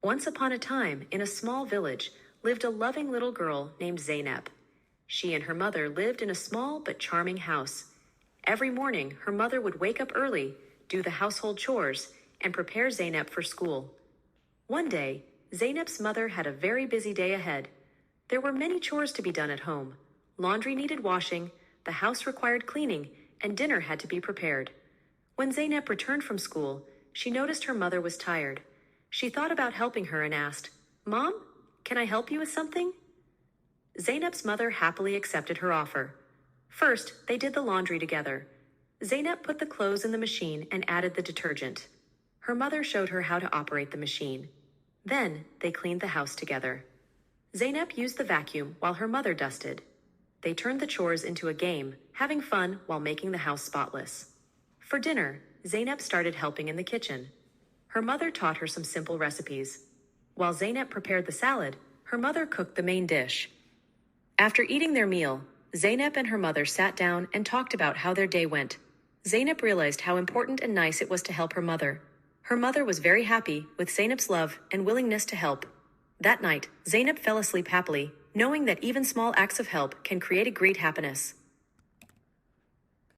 Once upon a time, in a small village, lived a loving little girl named Zeynep. She and her mother lived in a small but charming house. Every morning, her mother would wake up early, do the household chores, and prepare Zeynep for school. One day, Zeynep's mother had a very busy day ahead. There were many chores to be done at home. Laundry needed washing, the house required cleaning, and dinner had to be prepared. When Zeynep returned from school, she noticed her mother was tired. She thought about helping her and asked, "Mom, can I help you with something?" Zeynep's mother happily accepted her offer. First, they did the laundry together. Zeynep put the clothes in the machine and added the detergent. Her mother showed her how to operate the machine. Then, they cleaned the house together. Zeynep used the vacuum while her mother dusted. They turned the chores into a game, having fun while making the house spotless. For dinner, Zeynep started helping in the kitchen. Her mother taught her some simple recipes. While Zeynep prepared the salad, her mother cooked the main dish. After eating their meal, Zeynep and her mother sat down and talked about how their day went. Zeynep realized how important and nice it was to help her mother. Her mother was very happy with Zeynep's love and willingness to help. That night, Zeynep fell asleep happily, knowing that even small acts of help can create a great happiness.